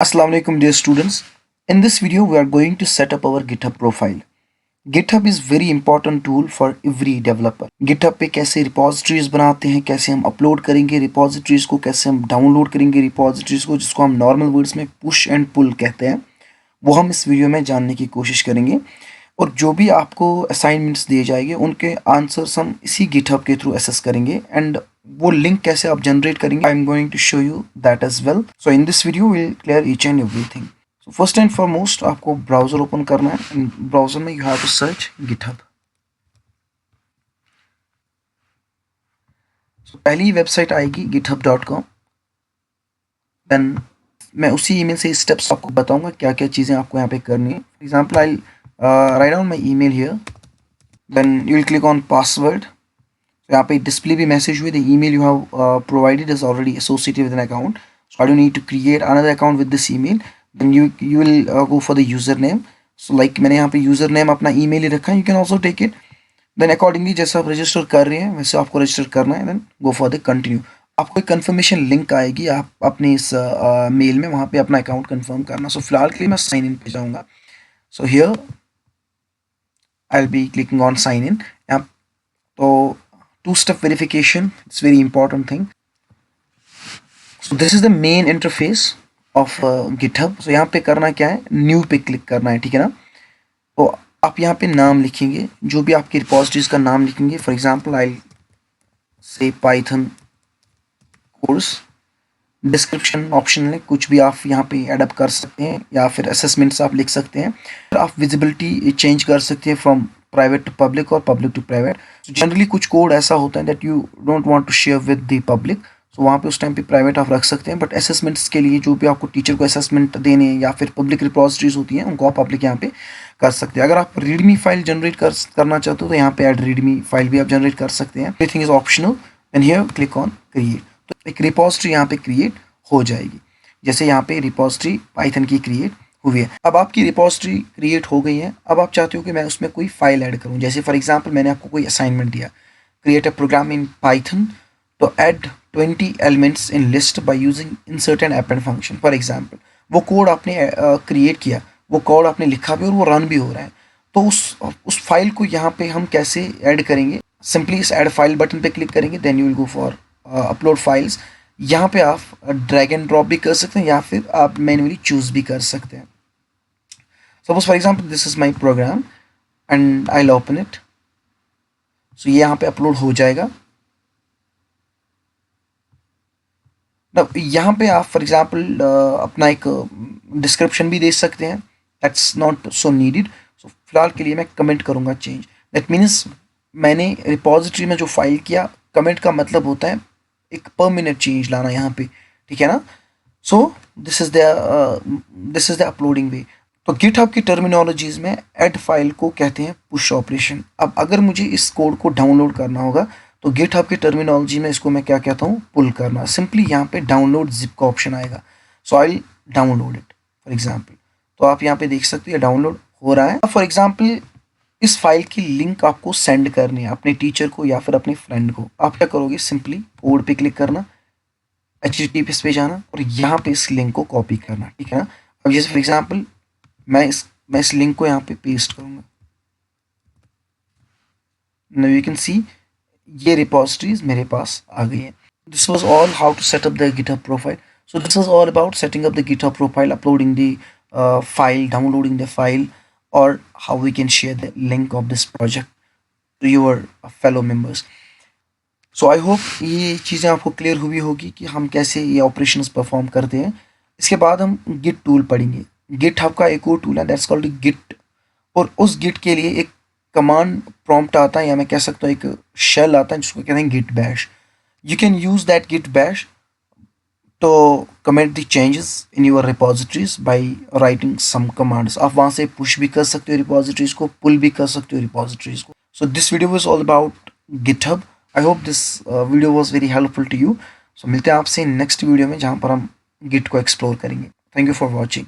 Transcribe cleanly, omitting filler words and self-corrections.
Assalamu alaikum dear students. In this video we are going to set up our GitHub profile. GitHub is very important tool for every developer. GitHub पे कैसे repositories बनाते हैं, कैसे हम upload करेंगे repositories को, कैसे हम download करेंगे repositories को, जिसको हम normal words में push and pull कहते हैं, वो हम इस वीडियो में जानने की कोशिश करेंगे। और जो भी आपको असाइनमेंट्स दिए जाएंगे उनके आंसर्स हम इसी गिटहब के थ्रू एसेस करेंगे एंड वो लिंक कैसे आप जनरेट करेंगे I am going to show you that as well. So in this video will clear each and everything. So first and foremost आपको ब्राउजर ओपन करना है एंड ब्राउजर में you have to search GitHub. So पहली website आएगी github.com। Then मैं उसी email से steps आपको बताऊंगा क्या क्या चीज़ें आपको यहाँ पे करनी है। For example I write down my email here, then you will click on password। so यहाँ पे display भी message हुई the email you have provided is already associated with an account, so I don't need to create another account with this email। then you will go for the username। so like मैंने यहाँ पे username अपना email ही रखा है, you can also take it। then accordingly जैसे आप register कर रहे हैं वैसे आपको register करना है। then go for the continue। आपको एक कन्फर्मेशन लिंक आएगी, आप अपने इस मेल में वहाँ पे अपना अकाउंट कन्फर्म करना। सो फिलहाल के लिए मैं साइन इन पे जाऊँगा। So here I'll be clicking on sign in। तो two-step verification, it's very important thing। so this is the main interface of GitHub। so यहाँ पे करना क्या है, न्यू पे क्लिक करना है, ठीक है ना। तो आप यहाँ पे नाम लिखेंगे, जो भी आपके रिपोजिटरीज का नाम लिखेंगे। फॉर एग्जाम्पल आई से पाइथन कोर्स। डिस्क्रिप्शन ऑप्शन है, कुछ भी आप यहाँ पे एडअप कर सकते हैं या फिर असेसमेंट्स आप लिख सकते हैं। आप विजिबिलिटी चेंज कर सकते हैं फ्रॉम प्राइवेट टू पब्लिक और पब्लिक टू प्राइवेट। जनरली कुछ कोड ऐसा होता है that you don't want to share with the public, so वहाँ पे उस टाइम पे प्राइवेट आप रख सकते हैं। बट असेसमेंट्स के लिए जो भी आपको टीचर को असेसमेंट देने या फिर पब्लिक रिपोजिटरीज होती हैं उनको आप पब्लिक यहाँ पे कर सकते हैं। अगर आप रीडमी फाइल जनरेट करना चाहते हो तो यहाँ पे ऐड रीडमी फाइल भी आप जनरेट कर सकते हैं। Everything is optional and here click on create. तो एक रिपोजिटरी यहाँ पे क्रिएट हो जाएगी। जैसे यहाँ पे रिपोजिटरी पाइथन की क्रिएट हुई है। अब आपकी रिपोजिटरी क्रिएट हो गई है। अब आप चाहते हो कि मैं उसमें कोई फाइल ऐड करूँ। जैसे फॉर एग्जांपल मैंने आपको कोई असाइनमेंट दिया, create a program in Python तो add 20 elements in list by using insert and append function. For example वो कोड आपने क्रिएट किया, वो कोड आपने लिखा भी और वो रन भी हो रहा है। तो उस फाइल को यहाँ पे हम कैसे ऐड करेंगे, सिंपली इस ऐड फाइल बटन पे क्लिक करेंगे। Then you will go for upload files. यहाँ पे आप ड्रैग एंड ड्रॉप भी कर सकते हैं या फिर आप मैन्युअली चूज भी कर सकते हैं। Suppose for example this is my program and I will open it. So ये यहाँ पे अपलोड हो जाएगा। यहाँ पे आप फॉर एग्जांपल अपना एक डिस्क्रिप्शन भी दे सकते हैं, दैट्स नॉट सो नीडेड। सो फिलहाल के लिए मैं कमेंट करूँगा चेंज। दैट मीन्स मैंने रिपोजिटरी में जो फाइल किया, कमेंट का मतलब होता है एक पर मिनट चेंज लाना यहाँ पे, ठीक है ना। So this is the uploading way. तो गिटहब की टर्मिनोलॉजीज में ऐड फाइल को कहते हैं पुश ऑपरेशन। अब अगर मुझे इस कोड को डाउनलोड करना होगा तो गिटहब की टर्मिनोलॉजी में इसको मैं क्या कहता हूँ, पुल करना। सिंपली यहाँ पे डाउनलोड जिप का ऑप्शन आएगा। So I download it for example. तो आप यहाँ पे देख सकते हैं डाउनलोड हो रहा है। फॉर एग्जाम्पल इस फाइल की लिंक आपको सेंड करनी है अपने टीचर को या फिर अपने फ्रेंड को। आप क्या करोगे, सिंपली कोड पे क्लिक करना, HTTPS पे जाना और यहाँ पे इस लिंक को कॉपी करना, ठीक है ना। अब जैसे फॉर एग्जांपल मैं इस लिंक को यहाँ पे पेस्ट करूँगा। नाउ यू कैन सी ये रिपोजिटरीज मेरे पास आ गई है। This was all how to set up the GitHub profile. So this was all about setting up the GitHub profile, uploading the file, downloading the file, or how we can share the link of this project to your fellow members। so I hope ये चीज़ें आपको clear हुई होगी कि हम कैसे ये operations perform करते हैं। इसके बाद हम गिट टूल पढ़ेंगे। गिटहब का एक और टूल है दैट्स कॉल्ड गिट, और उस गिट के लिए एक कमांड प्रॉम्प्ट आता है या मैं कह सकता हूँ एक शेल आता है जिसको कहते हैं Git Bash. You can use that Git Bash to comment the changes in your repositories by writing some commands. आप वहाँ से पुश भी कर सकते हो रिपोजिटरीज को, पुल भी कर सकते हो रिपोजिटरीज को। So this video was all about GitHub. I hope this video was very helpful to you. So मिलते हैं आपसे नेक्स्ट वीडियो में जहाँ पर हम गिट को एक्सप्लोर करेंगे। Thank you for watching.